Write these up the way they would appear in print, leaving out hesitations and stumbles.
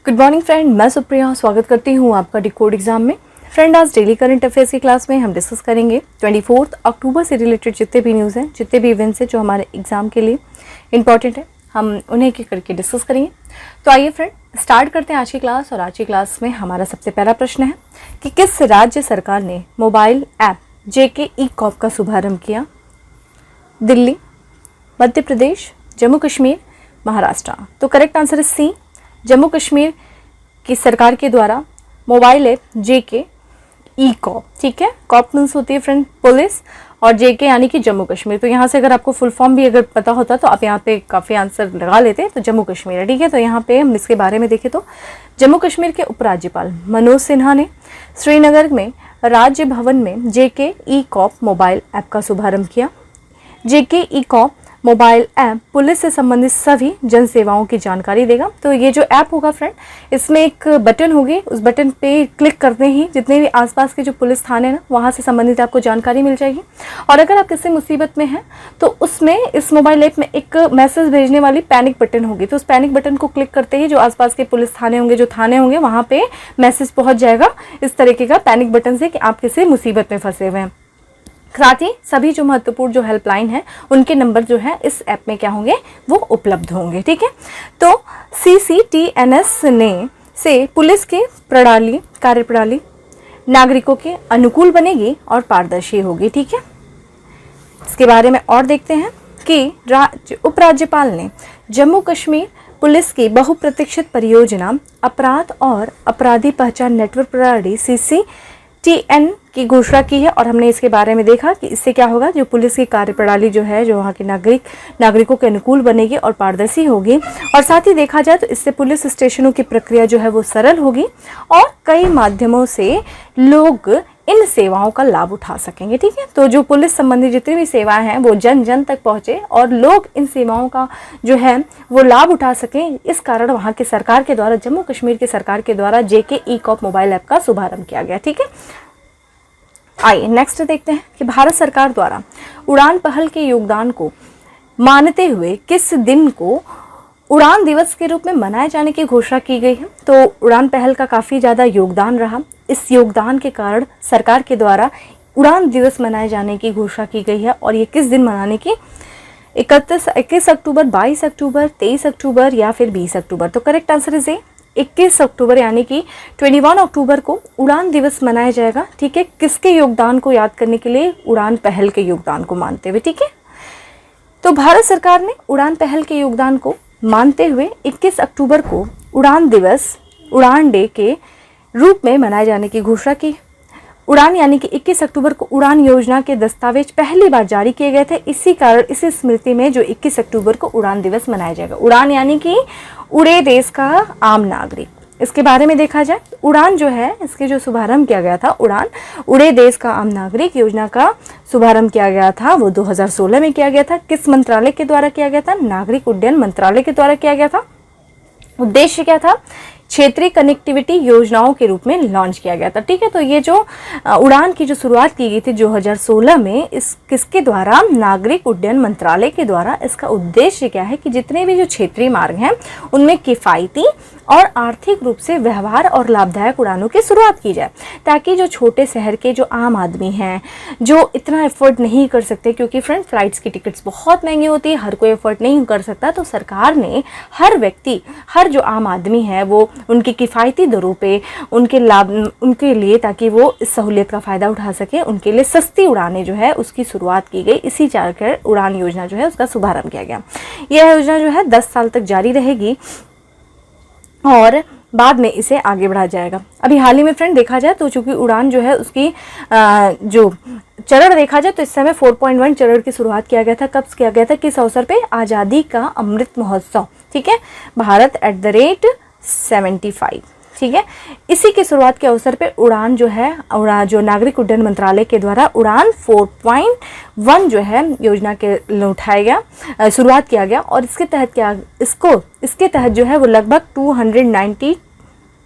Good morning friend, मैं सुप्रिया स्वागत करती हूँ आपका डिकोड एग्जाम में। फ्रेंड, आज डेली करंट अफेयर्स की क्लास में हम डिस्कस करेंगे 24 अक्टूबर से रिलेटेड जितने भी न्यूज़ हैं, जितने भी इवेंट्स हैं जो हमारे एग्जाम के लिए इंपॉर्टेंट है, हम उन्हें एक एक करके डिस्कस करेंगे। तो आइए फ्रेंड, स्टार्ट करते हैं आज की क्लास। और आज की क्लास में हमारा सबसे पहला प्रश्न है कि किस राज्य सरकार ने मोबाइल ऐप JK ई-कॉप का शुभारंभ किया? दिल्ली, मध्य प्रदेश, जम्मू कश्मीर, महाराष्ट्र। तो करेक्ट आंसर है सी, जम्मू कश्मीर की सरकार के द्वारा मोबाइल ऐप JK ई-कॉप। ठीक है, कॉप मीन्स होती है फ्रेंड पुलिस, और JK यानी कि जम्मू कश्मीर। तो यहाँ से अगर आपको फुल फॉर्म भी अगर पता होता तो आप यहाँ पे काफ़ी आंसर लगा लेते। तो जम्मू कश्मीर है, ठीक है। तो यहाँ पे हम इसके बारे में देखें तो जम्मू कश्मीर के उपराज्यपाल मनोज सिन्हा ने श्रीनगर में राज्य भवन में JK ई-कॉप मोबाइल ऐप का शुभारंभ किया। JK ई-कॉप मोबाइल ऐप पुलिस से संबंधित सभी जन सेवाओं की जानकारी देगा। तो ये जो ऐप होगा फ्रेंड, इसमें एक बटन होगी, उस बटन पे क्लिक करते ही जितने भी आसपास के जो पुलिस थाने हैं ना, वहाँ से संबंधित आपको जानकारी मिल जाएगी। और अगर आप किसी मुसीबत में हैं तो उसमें इस मोबाइल ऐप में एक मैसेज भेजने वाली पैनिक बटन होगी। तो उस पैनिक बटन को क्लिक करते ही जो आसपास के पुलिस थाने होंगे, जो थाने होंगे, वहाँ पे मैसेज पहुँच जाएगा इस तरीके का पैनिक बटन से कि आप किसी मुसीबत में फंसे हुए हैं। साथ ही सभी जो महत्वपूर्ण जो हेल्पलाइन है उनके नंबर जो है इस ऐप में क्या होंगे, वो उपलब्ध होंगे। ठीक है, तो CCTNS ने से पुलिस की कार्यप्रणाली नागरिकों के अनुकूल बनेगी और पारदर्शी होगी। ठीक है, इसके बारे में और देखते हैं कि उपराज्यपाल ने जम्मू कश्मीर पुलिस की बहुप्रतीक्षित परियोजना अपराध और अपराधी पहचान नेटवर्क प्रणाली CCTN की घोषणा की है। और हमने इसके बारे में देखा कि इससे क्या होगा, जो पुलिस की कार्यप्रणाली जो है, जो वहाँ के नागरिकों के अनुकूल बनेगी और पारदर्शी होगी। और साथ ही देखा जाए तो इससे पुलिस स्टेशनों की प्रक्रिया जो है वो सरल होगी और कई माध्यमों से लोग इन सेवाओं का लाभ उठा सकेंगे। ठीक है, तो जो पुलिस संबंधी जितनी भी सेवाएं हैं वो जन जन तक पहुँचे और लोग इन सेवाओं का जो है वो लाभ उठा सकें। इस कारण वहाँ की सरकार के द्वारा, जम्मू कश्मीर की सरकार के द्वारा JK ई-कॉप मोबाइल ऐप का शुभारंभ किया गया। ठीक है, आइए नेक्स्ट देखते हैं कि भारत सरकार द्वारा उड़ान पहल के योगदान को मानते हुए किस दिन को उड़ान दिवस के रूप में मनाए जाने की घोषणा की गई है। तो उड़ान पहल का काफ़ी ज़्यादा योगदान रहा, इस योगदान के कारण सरकार के द्वारा उड़ान दिवस मनाए जाने की घोषणा की गई है। और ये किस दिन मनाने की, 21 अक्टूबर, 22 अक्टूबर, 23 अक्टूबर या फिर 20 अक्टूबर। तो करेक्ट आंसर इज 21 अक्टूबर यानी कि 21 अक्टूबर को उड़ान दिवस मनाया जाएगा। ठीक है, किसके योगदान को याद करने के लिए, उड़ान पहल के योगदान को मानते हुए। ठीक है, तो भारत सरकार ने उड़ान पहल के योगदान को मानते हुए 21 अक्टूबर को उड़ान दिवस, उड़ान डे के रूप में मनाए जाने की घोषणा की। उड़ान यानी कि 21 अक्टूबर को उड़ान योजना के दस्तावेज पहली बार जारी किए गए थे। इसी कारण इसी स्मृति में जो 21 अक्टूबर को उड़ान दिवस मनाया जाएगा। उड़ान यानी कि उड़े देश का आम नागरिक। इसके बारे में देखा जाए, उड़ान जो है इसके जो शुभारंभ किया गया था, उड़ान उड़े देश का आम नागरिक योजना का शुभारंभ किया गया था, वो 2016 में किया गया था। किस मंत्रालय के द्वारा किया गया था? नागरिक उड्डयन मंत्रालय के द्वारा किया गया था। उद्देश्य क्या था? क्षेत्रीय कनेक्टिविटी योजनाओं के रूप में लॉन्च किया गया था। ठीक है, तो ये जो उड़ान की जो शुरुआत की गई थी 2016 में, इस किसके द्वारा? नागरिक उड्डयन मंत्रालय के द्वारा। इसका उद्देश्य क्या है कि जितने भी जो क्षेत्रीय मार्ग हैं उनमें किफ़ायती और आर्थिक रूप से व्यवहार और लाभदायक उड़ानों की शुरुआत की जाए, ताकि जो छोटे शहर के जो आम आदमी हैं, जो इतना एफर्ट नहीं कर सकते, क्योंकि फ्रेंड फ्लाइट्स की टिकट्स बहुत महंगी होती है, हर कोई एफर्ट नहीं कर सकता, तो सरकार ने हर व्यक्ति, हर जो आम आदमी है वो उनकी किफ़ायती दरों पे उनके लाभ, उनके लिए, ताकि वो इस सहूलियत का फ़ायदा उठा सके, उनके लिए सस्ती उड़ानें जो है उसकी शुरुआत की गई। इसी चाहकर उड़ान योजना जो है उसका शुभारंभ किया गया। यह योजना जो है 10 साल तक जारी रहेगी और बाद में इसे आगे बढ़ाया जाएगा। अभी हाल ही में फ्रेंड देखा जाए तो चूंकि उड़ान जो है उसकी जो चरण देखा जाए तो इस समय 4.1 चरण की शुरुआत किया गया था। कब किया गया था, किस अवसर पे? आज़ादी का अमृत महोत्सव। ठीक है, भारत @75। ठीक है, इसी की शुरुआत के अवसर पे उड़ान जो है, जो नागरिक उड्डयन मंत्रालय के द्वारा उड़ान 4.1 जो है योजना के उठाया गया, शुरुआत किया गया। और इसके तहत क्या, इसके तहत जो है वो लगभग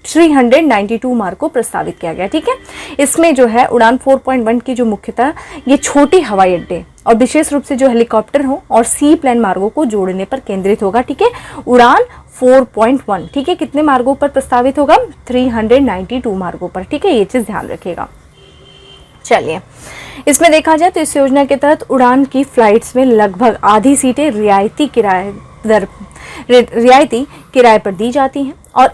392 मार्ग को प्रस्तावित किया गया। ठीक है, इसमें जो है उड़ान 4.1 की जो मुख्यतः ये छोटे हवाई अड्डे और विशेष रूप से जो हेलीकॉप्टर हो और सी प्लेन मार्गों को जोड़ने पर केंद्रित होगा। ठीक है, उड़ान 4.1, ठीक है। कितने मार्गों पर प्रस्तावित होगा? 392 मार्गों पर, ठीक है। ये चीज़ ध्यान रखिएगा। चलिए, इसमें देखा जाए तो इस योजना के तहत उड़ान की फ्लाइट्स में लगभग आधी सीटें रियायती किराए पर दी जाती हैं और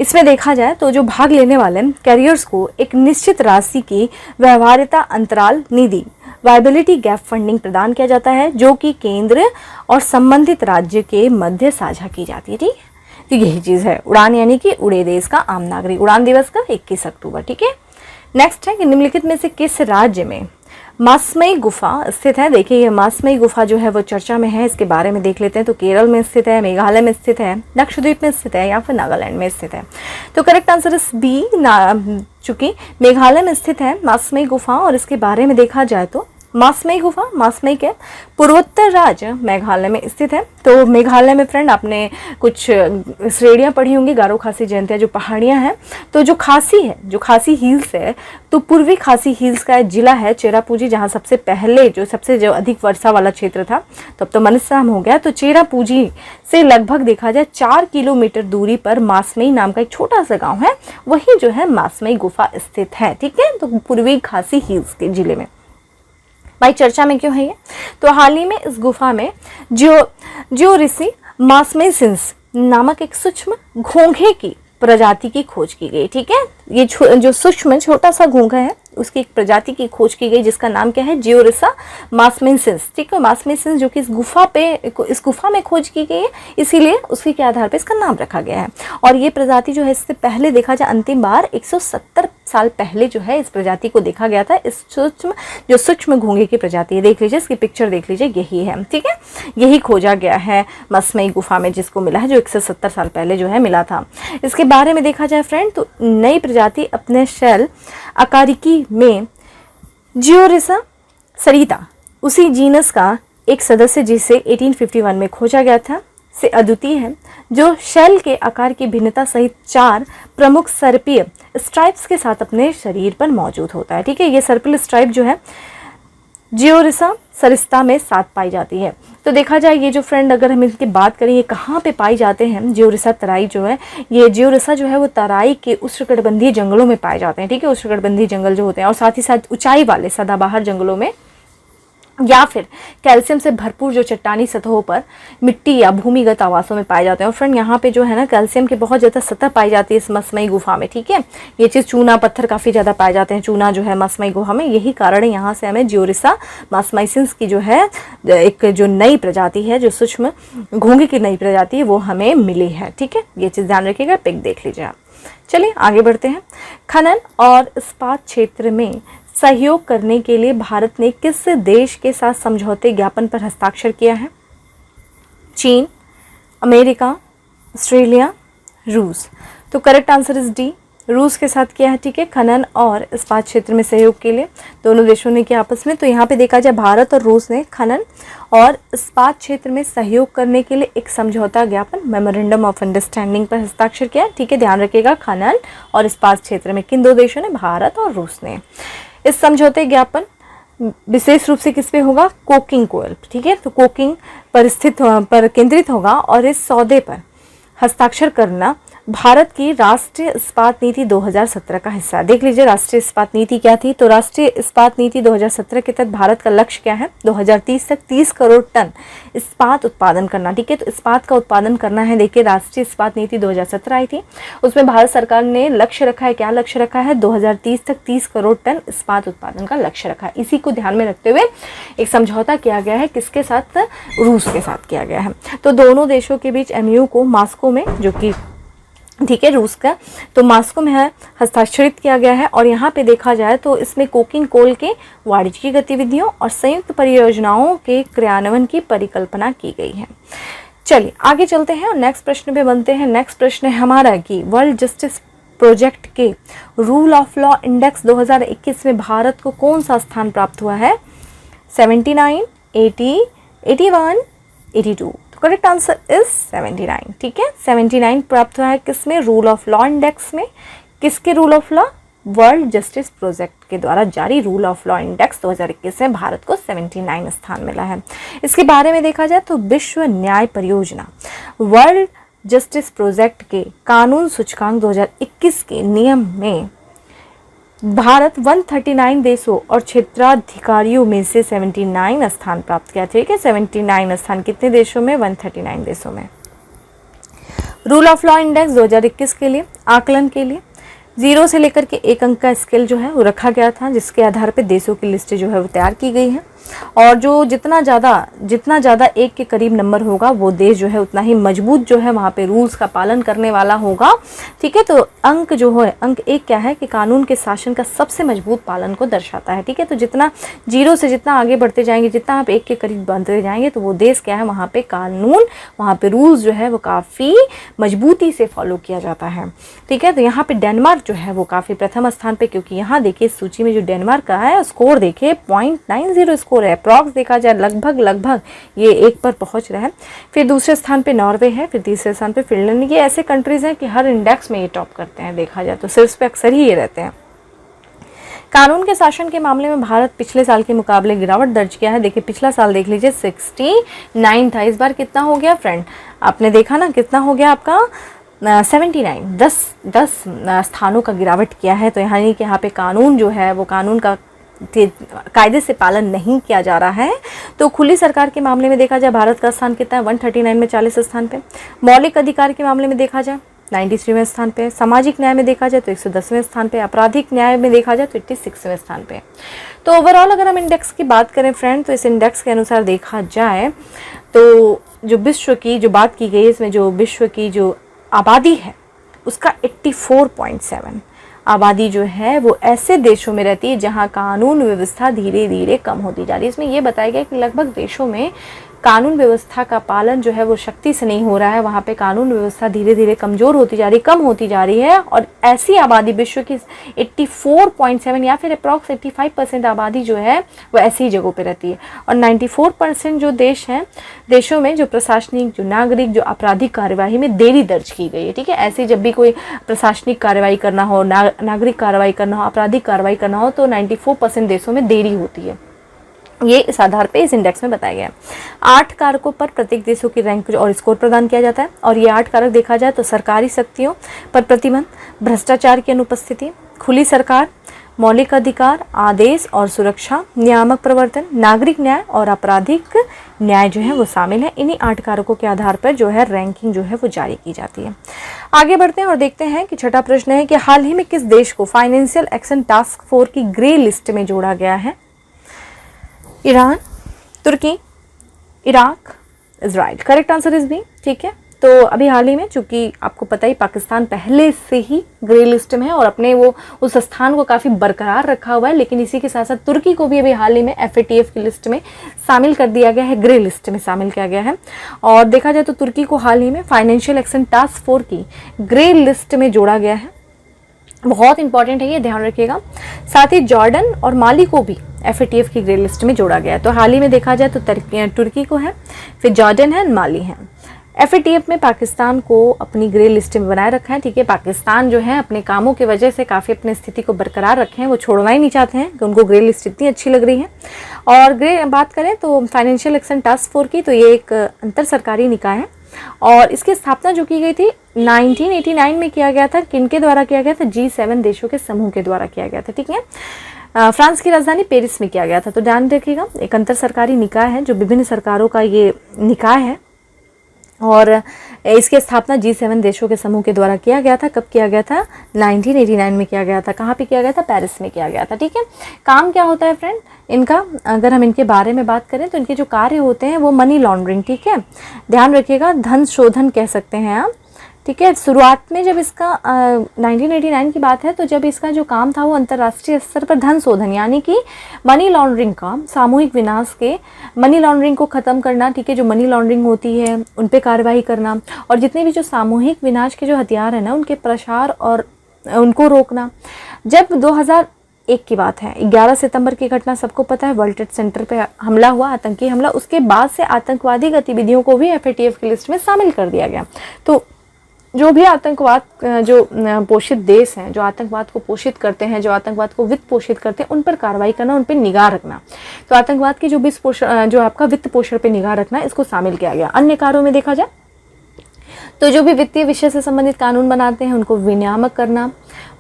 इसमें देखा जाए तो जो भाग लेने वाले कैरियर्स को एक निश्चित राशि की व्यवहार्यता अंतराल निधि वायबिलिटी गैप फंडिंग प्रदान किया जाता है, जो कि केंद्र और संबंधित राज्य के मध्य साझा की जाती है, ठीक है। तो यही चीज़ है उड़ान, यानी कि उड़े देश का आम नागरिक। उड़ान दिवस का 21 अक्टूबर, ठीक है। नेक्स्ट है कि निम्नलिखित में से किस राज्य में मासमई गुफा स्थित है? देखिए, ये मासमई गुफा जो है वो चर्चा में है, इसके बारे में देख लेते हैं। तो केरल में स्थित है, मेघालय में स्थित है, लक्षद्वीप में स्थित है या फिर नागालैंड में स्थित है? तो करेक्ट आंसर इस बी, चूंकि मेघालय में स्थित है मासमई गुफा। और इसके बारे में देखा जाए तो मासमई गुफा, मासमई के पूर्वोत्तर राज्य मेघालय में स्थित है। तो मेघालय में फ्रेंड आपने कुछ श्रेणियाँ पढ़ी होंगी, गारो खासी जयंतिया, जो पहाड़ियाँ हैं। तो जो खासी हिल्स है, तो पूर्वी खासी हिल्स का जिला है चेरापूंजी, जहाँ सबसे जो अधिक वर्षा वाला क्षेत्र था, तब तो मनस्साम हो गया। तो चेरापूंजी से लगभग देखा जाए 4 किलोमीटर दूरी पर मासमई नाम का एक छोटा सा गाँव है, वही जो है मासमई गुफा स्थित है, ठीक है। तो पूर्वी खासी हिल्स के जिले में। भाई चर्चा में क्यों है ये? तो हाल ही में इस गुफा में जियोरिसी मासमेसिंस नामक एक सूक्ष्म घोंघे की प्रजाति की खोज की गई, ठीक है। ये जो सूक्ष्म छोटा सा घोंघा है, उसकी एक प्रजाति की खोज की गई, जिसका नाम क्या है? जियोरिसा मासमेसिंस, ठीक है। मासमेसिंस जो कि इस गुफा में खोज की गई है, इसीलिए उसी के आधार पर इसका नाम रखा गया है। और ये प्रजाति जो है, इससे पहले देखा जाए अंतिम बार 170 साल पहले जो है इस प्रजाति को देखा गया था। इस सूक्ष्म घोंघे की प्रजाति है, देख लीजिए, इसकी पिक्चर देख लीजिए, यही है, ठीक है। यही खोजा गया है मासमई गुफा में, जिसको मिला है, जो 170 साल पहले जो है मिला था। इसके बारे में देखा जाए फ्रेंड, तो नई प्रजाति अपने शेल आकारिकी में जियोरिसा सरिता, उसी जीनस का एक सदस्य जिसे 1851 में खोजा गया था, से अद्वितीय है, जो शेल के आकार की भिन्नता सहित 4 प्रमुख सर्पीय स्ट्राइप्स के साथ अपने शरीर पर मौजूद होता है, ठीक है। ये सर्पिल स्ट्राइप जो है जियोरिसा सरिस्ता में 7 पाई जाती है। तो देखा जाए ये जो फ्रेंड, अगर हम इनकी बात करें, ये कहाँ पे पाई जाते हैं? जियोरिसा तराई जो है, ये जियोरिसा जो है वो तराई के उष्णकटिबंधीय जंगलों में पाए जाते हैं, ठीक है। उष्णकटिबंधीय जंगल जो होते हैं, और साथ ही साथ ऊंचाई वाले सदाबहार जंगलों में, या फिर कैल्शियम से भरपूर जो चट्टानी सतहों पर मिट्टी या भूमिगत आवासों में पाए जाते हैं। और फ्रेंड यहाँ पे जो है ना, कैल्शियम की बहुत ज़्यादा सतह पाई जाती है इस मासमई गुफा में, ठीक है। ये चीज़ चूना पत्थर काफ़ी ज़्यादा पाए जाते हैं, चूना जो है मासमई गुफा में, यही कारण है यहाँ से हमें जियोरिसा मासमेसिंस की जो है एक जो नई प्रजाति है, जो सूक्ष्म घोंघे की नई प्रजाति है, वो हमें मिली है, ठीक है। ये चीज़ ध्यान रखिएगा, पिक देख लीजिए आप। चलिए आगे बढ़ते हैं। खनन और इस्पात क्षेत्र में सहयोग करने के लिए भारत ने किस देश के साथ समझौते ज्ञापन पर हस्ताक्षर किया है? चीन, अमेरिका, ऑस्ट्रेलिया, रूस। तो करेक्ट आंसर इज डी, रूस के साथ किया है, ठीक है। खनन और इस्पात क्षेत्र में सहयोग के लिए दोनों देशों ने किया आपस में। तो यहाँ पे देखा जाए भारत और रूस ने खनन और इस्पात क्षेत्र में सहयोग करने के लिए एक समझौता ज्ञापन, मेमोरेंडम ऑफ अंडरस्टैंडिंग पर हस्ताक्षर किया, ठीक है। ध्यान रखिएगा, खनन और इस्पात क्षेत्र में किन 2 देशों ने? भारत और रूस ने। इस समझौते ज्ञापन विशेष रूप से किस पे होगा? कोकिंग कोयल, ठीक है। तो कोकिंग पर केंद्रित होगा, और इस सौदे पर हस्ताक्षर करना भारत की राष्ट्रीय इस्पात नीति 2017 का हिस्सा। देख लीजिए राष्ट्रीय इस्पात नीति क्या थी। तो राष्ट्रीय इस्पात नीति 2017 के तहत भारत का लक्ष्य क्या है? 2030 तक 30 करोड़ टन इस्पात उत्पादन करना, ठीक है। तो इस्पात का उत्पादन करना है। देखिए राष्ट्रीय इस्पात नीति 2017 आई थी, उसमें भारत सरकार ने लक्ष्य रखा है, क्या लक्ष्य रखा है? 2030 तक 30 करोड़ टन इस्पात उत्पादन का लक्ष्य रखा है। इसी को ध्यान में रखते हुए एक समझौता किया गया है, किसके साथ? रूस के साथ किया गया है। तो दोनों देशों के बीच MOU को मास्को में, जो कि ठीक है रूस का, तो मास्को में है, हस्ताक्षरित किया गया है। और यहाँ पे देखा जाए तो इसमें कोकिंग कोल के वाणिज्यिक गतिविधियों और संयुक्त परियोजनाओं के क्रियान्वयन की परिकल्पना की गई है। चलिए आगे चलते हैं और नेक्स्ट प्रश्न पे बनते हैं। नेक्स्ट प्रश्न है हमारा कि वर्ल्ड जस्टिस प्रोजेक्ट के रूल ऑफ लॉ इंडेक्स 2021 में भारत को कौन सा स्थान प्राप्त हुआ है? 79, 80, 81, 82। करेक्ट आंसर इज 79, ठीक है। 79 प्राप्त हुआ है किसमें? रूल ऑफ लॉ इंडेक्स में। किसके rule of law? World justice project के द्वारा जारी रूल ऑफ लॉ इंडेक्स 2021 में भारत को 79 स्थान मिला है। इसके बारे में देखा जाए तो विश्व न्याय परियोजना वर्ल्ड जस्टिस प्रोजेक्ट के कानून सूचकांक 2021 के नियम में भारत 139 देशों और क्षेत्राधिकारियों में से 79 स्थान प्राप्त किया। ठीक है, 79 स्थान कितने देशों में? 139 देशों में। रूल ऑफ लॉ इंडेक्स 2021 के लिए आकलन के लिए 0 से लेकर के 1 अंक का स्केल जो है वो रखा गया था, जिसके आधार पर देशों की लिस्ट जो है वो तैयार की गई है। और जो जितना ज़्यादा 1 के करीब नंबर होगा वो देश जो है उतना ही मजबूत जो है वहाँ पे रूल्स का पालन करने वाला होगा। ठीक है, तो अंक जो है, अंक 1 क्या है कि कानून के शासन का सबसे मजबूत पालन को दर्शाता है। ठीक है, तो जितना 0 से जितना आगे बढ़ते जाएंगे, जितना आप 1 के करीब बढ़ते जाएंगे, तो वो देश क्या है, वहाँ पे कानून, वहाँ पे रूल्स जो है वो काफ़ी मजबूती से फॉलो किया जाता है। ठीक है, तो यहाँ पे डेनमार्क जो है वो काफ़ी प्रथम स्थान पे, क्योंकि यहाँ देखिए सूची में जो डेनमार्क का है स्कोर देखिए 0.90 स्कोर है। अप्रॉक्स देखा जाए लगभग ये 1 पर पहुंच रहा है। फिर दूसरे स्थान पे नॉर्वे है, फिर तीसरे स्थान पे फिनलैंड। ये ऐसे कंट्रीज हैं कि हर इंडेक्स में ये टॉप करते हैं, देखा जाए तो शीर्ष पे अक्सर ही ये रहते हैं। कानून के शासन के मामले में भारत पिछले साल के मुकाबले गिरावट दर्ज किया है। देखिए पिछला साल देख लीजिए 69 था, इस बार कितना हो गया फ्रेंड? आपने देखा ना कितना हो गया आपका? 79, 10 स्थानों का गिरावट किया है। तो यानी कि यहाँ पे कानून जो है वो कानून का कायदे से पालन नहीं किया जा रहा है। तो खुली सरकार के मामले में देखा जाए भारत का स्थान कितना है? 139 में 40 स्थान पे। मौलिक अधिकार के मामले में देखा जाए 93वें स्थान पे। सामाजिक न्याय में देखा जाए तो 110वें स्थान पे। आपराधिक न्याय में देखा जाए तो 86वें स्थान पे। तो ओवरऑल अगर हम इंडेक्स की बात करें फ्रेंड, तो इस इंडेक्स के अनुसार देखा जाए तो जो विश्व की जो बात की गई है, इसमें जो विश्व की जो आबादी है उसका 84.7 आबादी जो है वो ऐसे देशों में रहती है जहां कानून व्यवस्था धीरे धीरे कम होती जा रही है। इसमें ये बताया गया कि लगभग देशों में कानून व्यवस्था का पालन जो है वो शक्ति से नहीं हो रहा है, वहाँ पे कानून व्यवस्था धीरे धीरे कमज़ोर होती जा रही, कम होती जा रही है। और ऐसी आबादी विश्व की 84.7 या फिर अप्रॉक्स 85% आबादी जो है वो ऐसी ही जगहों पे रहती है। और 94% जो देश हैं, देशों में जो प्रशासनिक, जो नागरिक, जो आपराधिक कार्यवाही में देरी दर्ज की गई है। ठीक है, ऐसी जब भी कोई प्रशासनिक कार्रवाई करना हो, नागरिक कार्रवाई करना हो, आपराधिक कार्रवाई करना हो, तो 94% देशों में देरी होती है। ये इस आधार पे इस इंडेक्स में बताया गया है। 8 कारकों पर प्रत्येक देशों की रैंक और स्कोर प्रदान किया जाता है। और ये 8 कारक देखा जाए तो सरकारी शक्तियों पर प्रतिबंध, भ्रष्टाचार की अनुपस्थिति, खुली सरकार, मौलिक अधिकार, आदेश और सुरक्षा, नियामक प्रवर्तन, नागरिक न्याय और आपराधिक न्याय जो है वो शामिल है। इन्हीं 8 कारकों के आधार पर जो है रैंकिंग जो है वो जारी की जाती है। आगे बढ़ते हैं और देखते हैं कि छठा प्रश्न है कि हाल ही में किस देश को फाइनेंशियल एक्शन टास्क फोर्स की ग्रे लिस्ट में जोड़ा गया है? ईरान, तुर्की, Iraq, Israel. Correct answer is B. ठीक है, तो अभी हाल ही में, चूंकि आपको पता ही पाकिस्तान पहले से ही ग्रे लिस्ट में है और अपने वो उस स्थान को काफ़ी बरकरार रखा हुआ है, लेकिन इसी के साथ साथ तुर्की को भी अभी हाल ही में FATF की लिस्ट में शामिल कर दिया गया है, ग्रे लिस्ट में शामिल किया गया है। और देखा जाए तो तुर्की को हाल ही में फाइनेंशियल एक्शन टास्क फोर्स की ग्रे लिस्ट में जोड़ा गया है। बहुत इंपॉर्टेंट है, ये ध्यान रखिएगा। साथ ही जॉर्डन और माली को भी FATF की ग्रे लिस्ट में जोड़ा गया है। तो हाल ही में देखा जाए तो तुर्की को है, फिर जॉर्डन है, माली है। FATF में पाकिस्तान को अपनी ग्रे लिस्ट में बनाए रखा है। ठीक है, पाकिस्तान जो है अपने कामों की वजह से काफ़ी अपनी स्थिति को बरकरार रखे हैं, वो छोड़ना ही नहीं चाहते हैं कि उनको ग्रे लिस्ट इतनी अच्छी लग रही है। और ग्रे बात करें तो फाइनेंशियल एक्शन टास्क फोर्स की, तो ये एक अंतर सरकारी निकाय है और इसकी स्थापना जो की गई थी 1989 में किया गया था। किनके द्वारा किया गया था? G7 देशों के समूह के द्वारा किया गया था। ठीक है, फ्रांस की राजधानी पेरिस में किया गया था। तो ध्यान रखिएगा, एक अंतर सरकारी निकाय है जो विभिन्न सरकारों का ये निकाय है और इसकी स्थापना G7 देशों के समूह के द्वारा किया गया था। कब किया गया था? 1989 में किया गया था। कहाँ पे किया गया था? पेरिस में किया गया था। ठीक है, काम क्या होता है फ्रेंड इनका? अगर हम इनके बारे में बात करें तो इनके जो कार्य होते हैं वो मनी लॉन्ड्रिंग, ठीक है, ध्यान रखिएगा, धन शोधन कह सकते हैं आप। ठीक है, शुरुआत में जब इसका 1989 की बात है तो जब इसका जो काम था वो अंतर्राष्ट्रीय स्तर पर धन शोधन यानी कि मनी लॉन्ड्रिंग का, सामूहिक विनाश के मनी लॉन्ड्रिंग को ख़त्म करना। ठीक है, जो मनी लॉन्ड्रिंग होती है उन पे कार्रवाई करना और जितने भी जो सामूहिक विनाश के जो हथियार हैं ना उनके प्रसार और उनको रोकना। जब 2001 की बात है, 11 सितंबर की घटना सबको पता है, वर्ल्ड ट्रेड सेंटर पे हमला हुआ, आतंकी हमला। उसके बाद से आतंकवादी गतिविधियों को भी FATF की लिस्ट में शामिल कर दिया गया। तो जो भी आतंकवाद जो पोषित देश हैं, जो आतंकवाद को पोषित करते हैं, जो आतंकवाद को वित्त पोषित करते हैं, उन पर कार्रवाई करना, उन पर निगाह रखना। तो आतंकवाद की जो आपका वित्त पोषण पर निगाह रखना, इसको शामिल किया गया। अन्य कार्यों में देखा जाए तो जो भी वित्तीय विषय से संबंधित कानून बनाते हैं उनको विनियामक करना,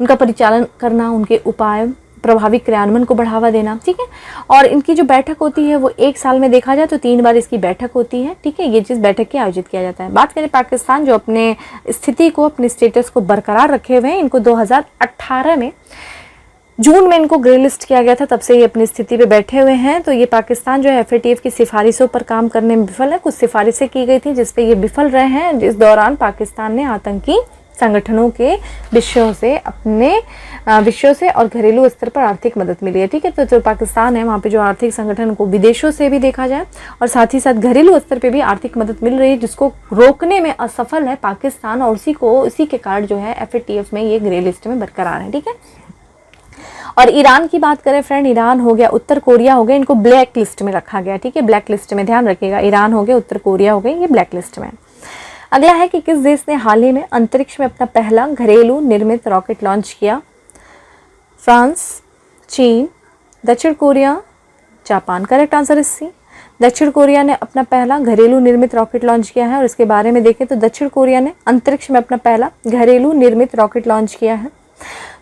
उनका परिचालन करना, उनके उपाय प्रभावी क्रियान्वयन को बढ़ावा देना, ठीक है। और इनकी जो बैठक होती है वो 1 साल में देखा जाए तो 3 बार इसकी बैठक होती है, ठीक है। ये चीज़ बैठक के आयोजित किया जाता है। बात करें पाकिस्तान, जो अपने स्थिति को, अपने स्टेटस को बरकरार रखे हुए हैं, इनको 2018 में जून में इनको ग्रे लिस्ट किया गया था, तब से ये अपनी स्थिति पे बैठे हुए हैं। तो ये पाकिस्तान जो है FATF की सिफारिशों पर काम करने में विफल है। कुछ सिफारिशें की गई थी जिस पे ये विफल रहे हैं, जिस दौरान पाकिस्तान ने आतंकी संगठनों के विषयों से और घरेलू स्तर पर आर्थिक मदद मिली है, ठीक है। तो जो पाकिस्तान है वहाँ पे जो आर्थिक संगठन को विदेशों से भी देखा जाए और साथ ही साथ घरेलू स्तर पे भी आर्थिक मदद मिल रही है, जिसको रोकने में असफल है पाकिस्तान, और उसी के कारण जो है FATF में ये ग्रे लिस्ट में बरकरार है, ठीक है। और ईरान की बात करें फ्रेंड, ईरान हो गया, उत्तर कोरिया हो गया, इनको ब्लैक लिस्ट में रखा गया, ठीक है। ब्लैक लिस्ट में ध्यान रखिएगा, ईरान हो गया, उत्तर कोरिया हो गया, ये ब्लैक लिस्ट में। अगला है कि किस देश ने हाल ही में अंतरिक्ष में अपना पहला घरेलू निर्मित रॉकेट लॉन्च किया? फ्रांस, चीन, दक्षिण Korea, Japan. Correct answer is C. दक्षिण कोरिया ने अपना पहला घरेलू निर्मित रॉकेट लॉन्च किया है। और इसके बारे में देखें तो दक्षिण कोरिया ने अंतरिक्ष में अपना पहला घरेलू निर्मित रॉकेट लॉन्च किया है।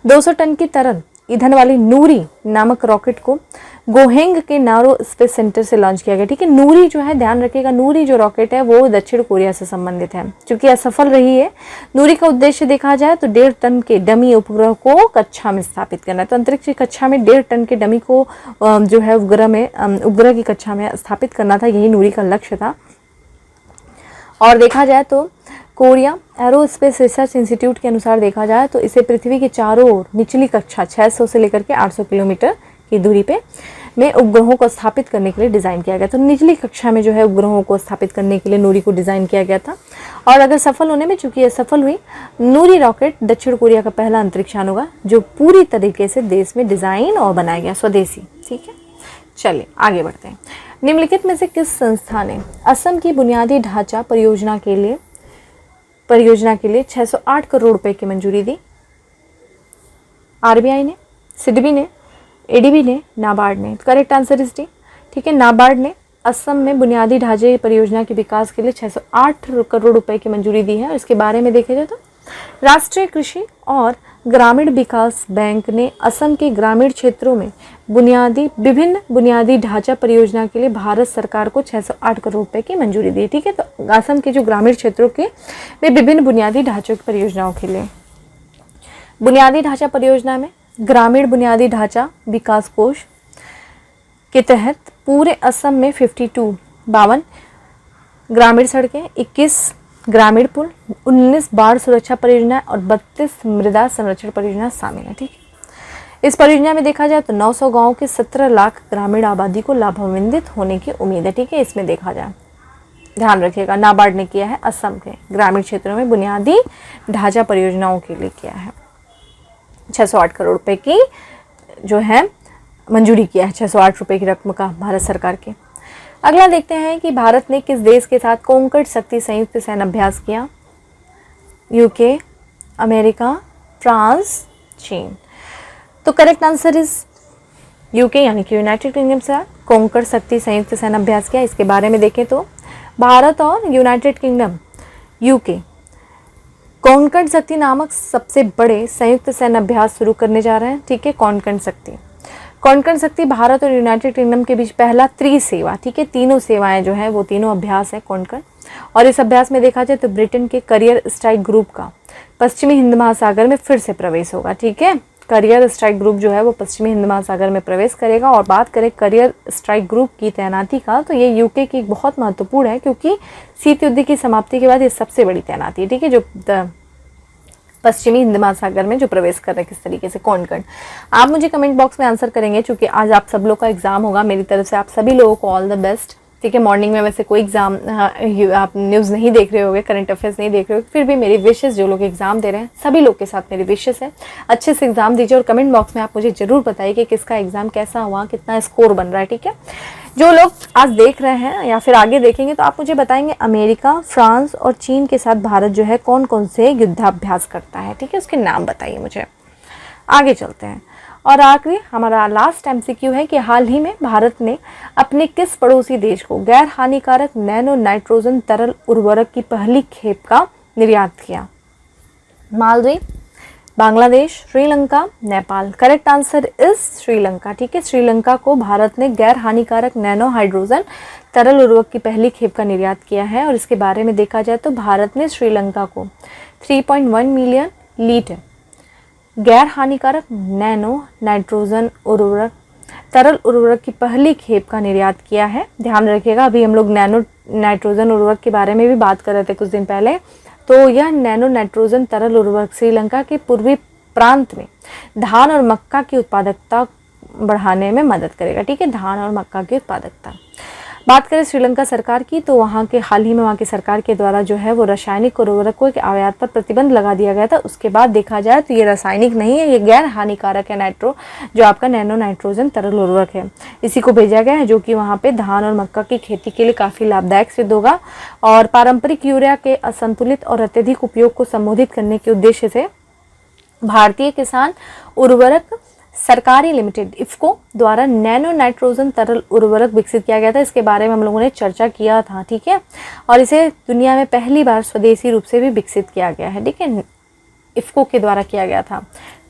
200 टन की तरल ईंधन वाली नूरी नामक रॉकेट को गोहेंग के नारो स्पेस सेंटर से लॉन्च किया गया, ठीक है। नूरी जो है, ध्यान रखिएगा, नूरी जो रॉकेट है वो दक्षिण कोरिया से संबंधित है, क्योंकि असफल रही है। नूरी का उद्देश्य देखा जाए तो 1.5 टन के डमी उपग्रह को कक्षा में स्थापित करना है। तो अंतरिक्ष की कक्षा में 1.5 टन के डमी को जो है उपग्रह की कक्षा में स्थापित करना था, यही नूरी का लक्ष्य था। और देखा जाए तो कोरिया एरोस्पेस रिसर्च इंस्टीट्यूट के अनुसार देखा जाए तो इसे पृथ्वी के चारों ओर निचली कक्षा 600 से लेकर के 800 किलोमीटर की दूरी पे में उपग्रहों को स्थापित करने के लिए डिज़ाइन किया गया। तो निचली कक्षा में जो है उपग्रहों को स्थापित करने के लिए नूरी को डिज़ाइन किया गया था। और अगर सफल होने में, चूंकि ये सफल हुई, नूरी रॉकेट दक्षिण कोरिया का पहला अंतरिक्षयान होगा जो पूरी तरीके से देश में डिज़ाइन और बनाया गया, स्वदेशी, ठीक है। चलिए आगे बढ़ते हैं। निम्नलिखित में से किस संस्था ने असम की बुनियादी ढांचा परियोजना के लिए 608 करोड़ रुपए की मंजूरी दी? RBI ने, सिडबी ने, ADB ने, नाबार्ड ने। करेक्ट आंसर इज डी, ठीक है। नाबार्ड ने असम में बुनियादी ढांचे परियोजना के विकास के लिए 608 करोड़ रुपए की मंजूरी दी है। और इसके बारे में देखे जाए तो राष्ट्रीय कृषि और ग्रामीण विकास बैंक ने असम के ग्रामीण क्षेत्रों में विभिन्न बुनियादी ढांचा परियोजना के लिए भारत सरकार को 608 करोड़ रुपए की मंजूरी दी, ठीक है। तो असम के जो ग्रामीण क्षेत्रों के में विभिन्न बुनियादी ढांचों की परियोजनाओं के लिए, बुनियादी ढांचा परियोजना में ग्रामीण बुनियादी ढांचा विकास कोष के तहत पूरे असम में 52 ग्रामीण सड़कें, 21 ग्रामीण पुल, 19 बाढ़ सुरक्षा परियोजना और 32 मृदा संरक्षण परियोजना शामिल है, ठीक है। इस परियोजना में देखा जाए तो 900 गांवों के 17 लाख ग्रामीण आबादी को लाभान्वित होने की उम्मीद है, ठीक है। इसमें देखा जाए, ध्यान रखिएगा, नाबार्ड ने किया है असम के ग्रामीण क्षेत्रों में बुनियादी ढांचा परियोजनाओं के लिए किया है। 608 करोड़ रुपए की जो है मंजूरी किया है, 608 रुपए की रकम का भारत सरकार के। अगला देखते हैं कि भारत ने किस देश के साथ कॉन्कर्ड शक्ति संयुक्त सैन्य अभ्यास किया? UK, अमेरिका, फ्रांस, चीन। तो करेक्ट आंसर इज UK यानी कि यूनाइटेड किंगडम से कॉन्कर्ड शक्ति संयुक्त सैन्य अभ्यास किया। इसके बारे में देखें तो भारत और यूनाइटेड किंगडम UK कॉन्कर्ड शक्ति नामक सबसे बड़े संयुक्त सैन्य अभ्यास शुरू करने जा रहे हैं, ठीक है। कॉन्कर्ड शक्ति भारत और यूनाइटेड किंगडम के बीच पहला त्रिसेवा, ठीक है, तीनों सेवाएं जो है वो तीनों अभ्यास है कॉन्कर्ड। और इस अभ्यास में देखा जाए तो ब्रिटेन के करियर स्ट्राइक ग्रुप का पश्चिमी हिंद महासागर में फिर से प्रवेश होगा, ठीक है। करियर स्ट्राइक ग्रुप जो है वो पश्चिमी हिंद महासागर में प्रवेश करेगा। और बात करें करियर स्ट्राइक ग्रुप की तैनाती का तो ये UK की बहुत महत्वपूर्ण है, क्योंकि शीत युद्ध की समाप्ति के बाद ये सबसे बड़ी तैनाती है, ठीक है, जो पश्चिमी हिंद महासागर में जो प्रवेश कर रहे हैं किस तरीके से कॉन्कर्ड। आप मुझे कमेंट बॉक्स में आंसर करेंगे, क्योंकि आज आप सब लोग का एग्जाम होगा। मेरी तरफ से आप सभी लोगों को ऑल द बेस्ट। ठीक है। मॉर्निंग में वैसे कोई एग्ज़ाम आप न्यूज़ नहीं देख रहे होगे, करंट अफेयर्स नहीं देख रहे हो, फिर भी मेरी विशेस, जो लोग एग्ज़ाम दे रहे हैं सभी लोग के साथ मेरी विशेस है, अच्छे से एग्ज़ाम दीजिए और कमेंट बॉक्स में आप मुझे ज़रूर बताइए कि किसका एग्ज़ाम कैसा हुआ, कितना स्कोर बन रहा है। ठीक है, जो लोग आज देख रहे हैं या फिर आगे देखेंगे तो आप मुझे बताएंगे अमेरिका, फ्रांस और चीन के साथ भारत जो है कौन कौन से युद्धाभ्यास करता है। ठीक है, उसके नाम बताइए मुझे। आगे चलते हैं। और आखिरी हमारा लास्ट एमसीक्यू है कि हाल ही में भारत ने अपने किस पड़ोसी देश को गैर हानिकारक नैनो नाइट्रोजन तरल उर्वरक की पहली खेप का निर्यात किया। Maldives, Bangladesh, Sri Lanka, Nepal. Correct answer is Sri Lanka. ठीक है, श्रीलंका को भारत ने गैर हानिकारक नैनो हाइड्रोजन तरल उर्वरक की पहली खेप का निर्यात किया है। और इसके बारे में देखा जाए तो भारत ने श्रीलंका को 3.1 मिलियन लीटर गैर हानिकारक नैनो नाइट्रोजन उर्वरक तरल उर्वरक की पहली खेप का निर्यात किया है। ध्यान रखिएगा, अभी हम लोग नैनो नाइट्रोजन उर्वरक के बारे में भी बात कर रहे थे कुछ दिन पहले। तो यह नैनो नाइट्रोजन तरल उर्वरक श्रीलंका के पूर्वी प्रांत में धान और मक्का की उत्पादकता बढ़ाने में मदद करेगा। ठीक है, धान और मक्का की उत्पादकता। बात करें श्रीलंका सरकार की तो वहाँ के हाल ही में वहाँ की सरकार के द्वारा जो है वो रासायनिक उर्वरकों के आयात पर प्रतिबंध लगा दिया गया था। उसके बाद देखा जाए तो ये रासायनिक नहीं है, ये गैर हानिकारक है जो आपका नैनो नाइट्रोजन तरल उर्वरक है, इसी को भेजा गया है, जो कि वहाँ पे धान और मक्का की खेती के लिए काफ़ी लाभदायक सिद्ध होगा। और पारंपरिक यूरिया के असंतुलित और अत्यधिक उपयोग को संबोधित करने के उद्देश्य से भारतीय किसान उर्वरक सरकारी लिमिटेड इफ्को द्वारा नैनो नाइट्रोजन तरल उर्वरक विकसित किया गया था। इसके बारे में हम लोगों ने चर्चा किया था। ठीक है, और इसे दुनिया में पहली बार स्वदेशी रूप से भी विकसित किया गया है। ठीक है, इफ्को के द्वारा किया गया था।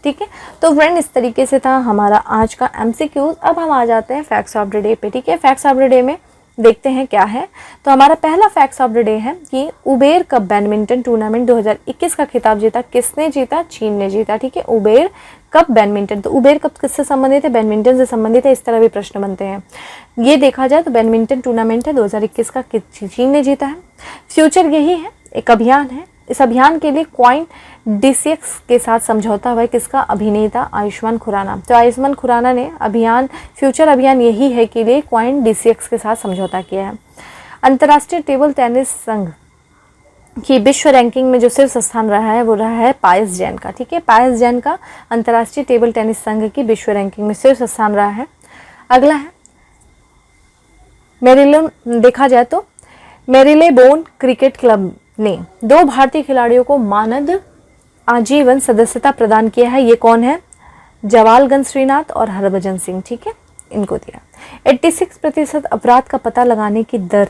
ठीक है, तो फ्रेंड इस तरीके से था हमारा आज का एमसीक्यूज। अब हम आ जाते हैं फैक्ट्स ऑफ द डे पे। ठीक है, फैक्ट्स ऑफ द डे में देखते हैं क्या है। तो हमारा पहला फैक्ट्स ऑफ द डे है कि उबेर कप बैडमिंटन टूर्नामेंट 2021 का खिताब जीता। किसने जीता? चीन ने जीता। ठीक है, उबेर कप बैडमिंटन। तो उबेर कप किससे संबंधित है? बैडमिंटन से संबंधित है। इस तरह भी प्रश्न बनते हैं। ये देखा जाए तो बैडमिंटन टूर्नामेंट है 2021 का, चीन ने जीता है। फ्यूचर यही है, एक अभियान है। इस अभियान के लिए क्वाइन DCX के साथ समझौता हुआ है। किसका? अभिनेता आयुष्मान खुराना। तो आयुष्मान खुराना ने फ्यूचर अभियान यही है के लिए क्वाइन DCX के साथ समझौता किया है। अंतर्राष्ट्रीय टेबल टेनिस संघ की विश्व रैंकिंग में जो शीर्ष स्थान रहा है वो रहा है पायस जैन का। ठीक है, पायस जैन का अंतर्राष्ट्रीय टेबल टेनिस संघ की विश्व रैंकिंग में शीर्ष स्थान रहा है। अगला है देखा जाए तो मेरिलेबोन क्रिकेट क्लब ने 2 भारतीय खिलाड़ियों को मानद आजीवन सदस्यता प्रदान किया है। ये कौन है? जवालगंज श्रीनाथ और हरभजन सिंह। ठीक है, इनको दिया। 86% अपराध का पता लगाने की दर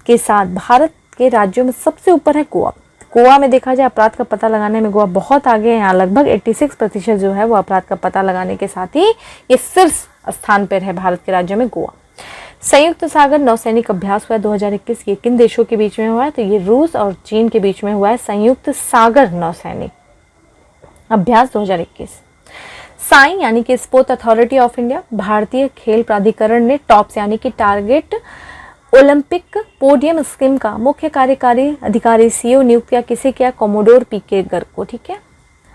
के साथ भारत के राज्यों में सबसे ऊपर है गोवा। गोवा में देखा जाए अपराध का पता लगाने में गोवा बहुत आगे है। यहाँ लगभग 86% जो है वो अपराध का पता लगाने के साथ ही ये शीर्ष स्थान पर है भारत के राज्यों में गोवा। संयुक्त सागर नौसैनिक अभ्यास हुआ 2021। ये किन देशों के बीच में हुआ है? तो ये रूस और चीन के बीच में हुआ है संयुक्त सागर नौसैनिक अभ्यास 2021। साई यानी कि स्पोर्ट अथॉरिटी ऑफ इंडिया, भारतीय खेल प्राधिकरण ने टॉप्स यानी कि टारगेट ओलंपिक पोडियम स्कीम का मुख्य कार्यकारी अधिकारी CEO नियुक्त किया। किसे किया? कोमोडोर PK गर्ग को। ठीक है,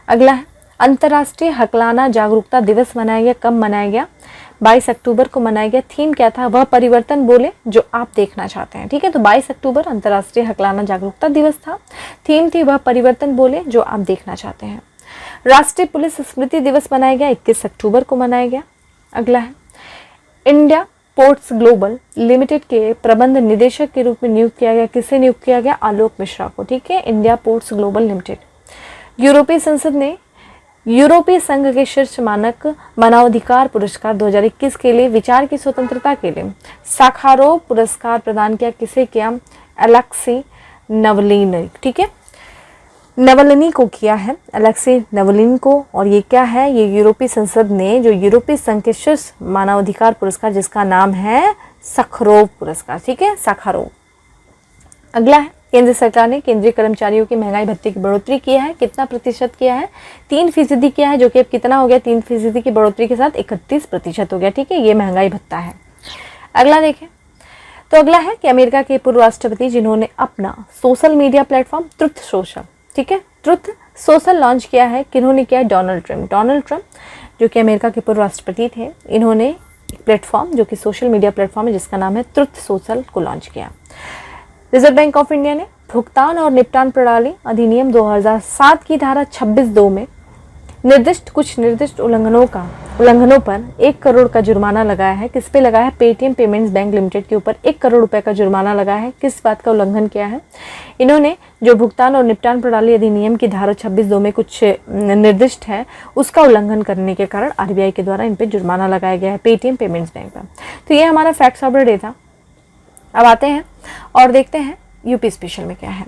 अगला है अंतर्राष्ट्रीय हकलाना जागरूकता दिवस मनाया गया। कब मनाया गया? 22 अक्टूबर को मनाया गया। थीम क्या था? वह परिवर्तन बोले जो आप देखना चाहते हैं। ठीक है, तो 22 अक्टूबर अंतर्राष्ट्रीय हकलाना जागरूकता दिवस था। थीम थी वह परिवर्तन बोले जो आप देखना चाहते हैं। राष्ट्रीय पुलिस स्मृति दिवस मनाया गया 21 अक्टूबर को मनाया गया। अगला है इंडिया पोर्ट्स ग्लोबल लिमिटेड के प्रबंध निदेशक के रूप में नियुक्त किया गया। किसे नियुक्त किया गया? आलोक मिश्रा को। ठीक है, इंडिया पोर्ट्स ग्लोबल लिमिटेड। यूरोपीय संसद ने यूरोपीय संघ के शीर्ष मानक मानवाधिकार पुरस्कार 2021 के लिए विचार की स्वतंत्रता के लिए साखारोव पुरस्कार प्रदान किया। किसे किया? अलेक्सी नवलिनी। ठीक है, नवलिनी को किया है, अलेक्सी नवलिनी को। और ये क्या है? ये यूरोपीय संसद ने जो यूरोपीय संघ के शीर्ष मानवाधिकार पुरस्कार जिसका नाम है साखारोव पुरस्कार। ठीक है, साखारोव। अगला है केंद्र सरकार ने केंद्रीय कर्मचारियों की महंगाई भत्ते की बढ़ोतरी किया है। कितना प्रतिशत किया है? 3% किया है, जो कि अब कितना हो गया? 3% की बढ़ोतरी के साथ 31% हो गया। ठीक है, ये महंगाई भत्ता है। अगला देखें तो अगला है कि अमेरिका के पूर्व राष्ट्रपति जिन्होंने अपना social media platform truth social, ठीक है, ट्रुथ सोशल लॉन्च किया है। किन्होंने किया है? Donald Trump. डोनाल्ड ट्रंप जो कि अमेरिका के पूर्व राष्ट्रपति थे, इन्होंने एक प्लेटफॉर्म जो कि सोशल मीडिया प्लेटफॉर्म है जिसका नाम है ट्रुथ सोशल को लॉन्च किया। रिजर्व बैंक ऑफ इंडिया ने भुगतान और निपटान प्रणाली अधिनियम 2007 की धारा 26(2) में कुछ निर्दिष्ट उल्लंघनों पर 1 करोड़ का जुर्माना लगाया है। किस पे लगाया है? पेटीएम पेमेंट्स बैंक लिमिटेड के ऊपर 1 करोड़ रुपए का जुर्माना लगाया है। किस बात का उल्लंघन किया है? इन्होंने जो भुगतान और निपटान प्रणाली अधिनियम की धारा 26(2) में कुछ निर्दिष्ट है उसका उल्लंघन करने के कारण आरबीआई के द्वारा इन पे जुर्माना लगाया गया है पेटीएम पेमेंट्स बैंक का। तो ये हमारा फैक्ट्स ऑफ द डे था। अब आते हैं और देखते हैं यूपी स्पेशल में क्या है।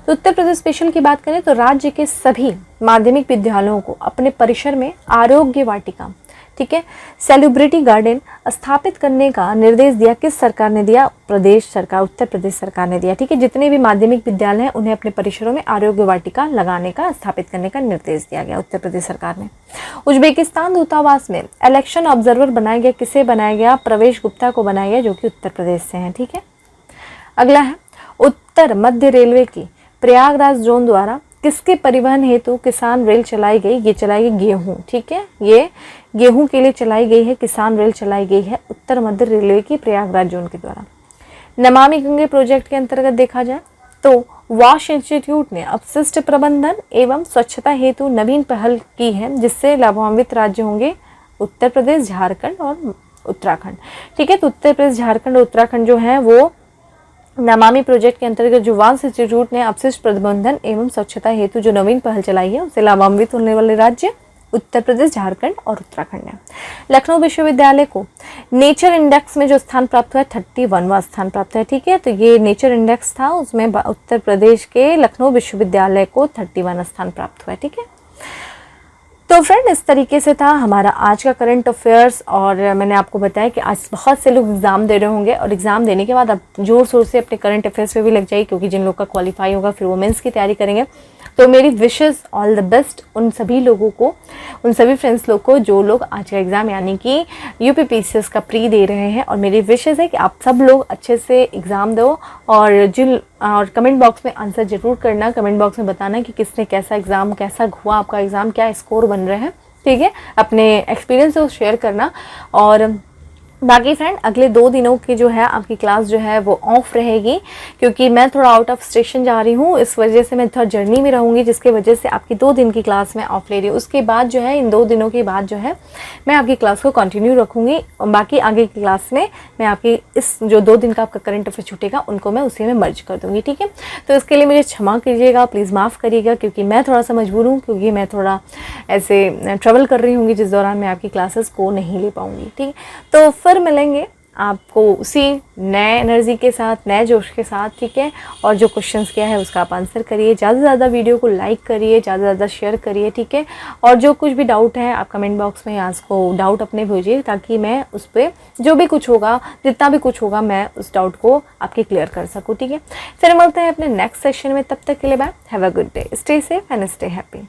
तो उत्तर प्रदेश स्पेशल की बात करें तो राज्य के सभी माध्यमिक विद्यालयों को अपने परिसर में आरोग्य वाटिका, ठीक है, सेलिब्रिटी गार्डन स्थापित करने का निर्देश दिया। किस सरकार ने दिया? उत्तर प्रदेश सरकार ने दिया। ठीक है, जितने भी माध्यमिक विद्यालय हैं उन्हें अपने परिसरों में आरोग्य वाटिका लगाने का, स्थापित करने का निर्देश दिया गया उत्तर प्रदेश सरकार ने। उज्बेकिस्तान दूतावास में इलेक्शन ऑब्जर्वर बनाया गया। किसे बनाया गया? प्रवेश गुप्ता को बनाया गया जो कि उत्तर प्रदेश से हैं। ठीक है, अगला है उत्तर मध्य रेलवे की प्रयागराज जोन द्वारा किसके परिवहन हेतु किसान रेल चलाई गई? ये चलाई गई गेहूं। ठीक है, ये गेहूं के लिए चलाई गई है, किसान रेल चलाई गई है उत्तर मध्य रेलवे की प्रयागराज जोन के द्वारा। नमामि गंगे प्रोजेक्ट के अंतर्गत देखा जाए तो वॉश इंस्टीट्यूट ने अपशिष्ट प्रबंधन एवं स्वच्छता हेतु नवीन पहल की है जिससे लाभान्वित राज्य होंगे उत्तर प्रदेश, झारखंड और उत्तराखंड। ठीक है, तो उत्तर प्रदेश, झारखंड और उत्तराखंड जो है वो नमामि प्रोजेक्ट के अंतर्गत जो वांस इंस्टीट्यूट ने अपशिष्ट प्रबंधन एवं स्वच्छता हेतु जो नवीन पहल चलाई है उससे लाभान्वित होने वाले राज्य उत्तर प्रदेश, झारखंड और उत्तराखंड है। लखनऊ विश्वविद्यालय को नेचर इंडेक्स में जो स्थान प्राप्त हुआ है 31वां स्थान प्राप्त है। ठीक है, तो ये नेचर इंडेक्स था उसमें उत्तर प्रदेश के लखनऊ विश्वविद्यालय को 31वां स्थान प्राप्त हुआ है। ठीक है, तो फ्रेंड इस तरीके से था हमारा आज का करंट अफेयर्स। और मैंने आपको बताया कि आज बहुत से लोग एग्ज़ाम दे रहे होंगे और एग्ज़ाम देने के बाद आप जोर शोर से अपने करंट अफेयर्स पे भी लग जाइए क्योंकि जिन लोग का क्वालिफाई होगा फिर वो मेंस की तैयारी करेंगे। तो मेरी विशेस ऑल द बेस्ट उन सभी लोगों को, उन सभी फ्रेंड्स लोग को जो लोग आज का एग्ज़ाम यानी कि यूपीपीसीएस का प्री दे रहे हैं। और मेरी विशेस है कि आप सब लोग अच्छे से एग्ज़ाम दो और कमेंट बॉक्स में आंसर जरूर करना। कमेंट बॉक्स में बताना कि किसने कैसा एग्ज़ाम, कैसा हुआ आपका एग्ज़ाम, क्या स्कोर बन रहे हैं। ठीक है, अपने एक्सपीरियंस को शेयर करना। और बाकी फ्रेंड अगले 2 दिनों की जो है आपकी क्लास जो है वो ऑफ रहेगी क्योंकि मैं थोड़ा आउट ऑफ स्टेशन जा रही हूँ, इस वजह से मैं थोड़ा जर्नी में रहूँगी जिसकी वजह से आपकी 2 दिन की क्लास में ऑफ ले रही हूँ। उसके बाद जो है इन 2 दिनों के बाद जो है मैं आपकी क्लास को कंटिन्यू रखूँगी और बाकी आगे की क्लास में मैं आपकी इस जो 2 दिन का आपका करंट अफेयर छूटेगा उनको मैं उसी में मर्ज कर दूँगी। ठीक है, तो इसके लिए मुझे क्षमा कीजिएगा, प्लीज़ माफ़ करिएगा क्योंकि मैं थोड़ा सा मजबूर हूँ क्योंकि मैं थोड़ा ऐसे ट्रैवल कर रही हूँगी जिस दौरान मैं आपकी क्लासेस को नहीं ले पाऊँगी। ठीक है, तो फिर मिलेंगे आपको उसी नए एनर्जी के साथ, नए जोश के साथ। ठीक है, और जो क्वेश्चंस किया है उसका आप आंसर करिए, ज़्यादा से ज़्यादा वीडियो को लाइक करिए, ज़्यादा से ज़्यादा शेयर करिए। ठीक है, और जो कुछ भी डाउट है आप कमेंट बॉक्स में आज को डाउट अपने भेजिए ताकि मैं उस पर जो भी कुछ होगा, जितना भी कुछ होगा, मैं उस डाउट को आपके क्लियर कर सकूँ। ठीक है, फिर मिलते हैं अपने नेक्स्ट सेशन में, तब तक के लिए bye, have a good day, stay safe and stay happy.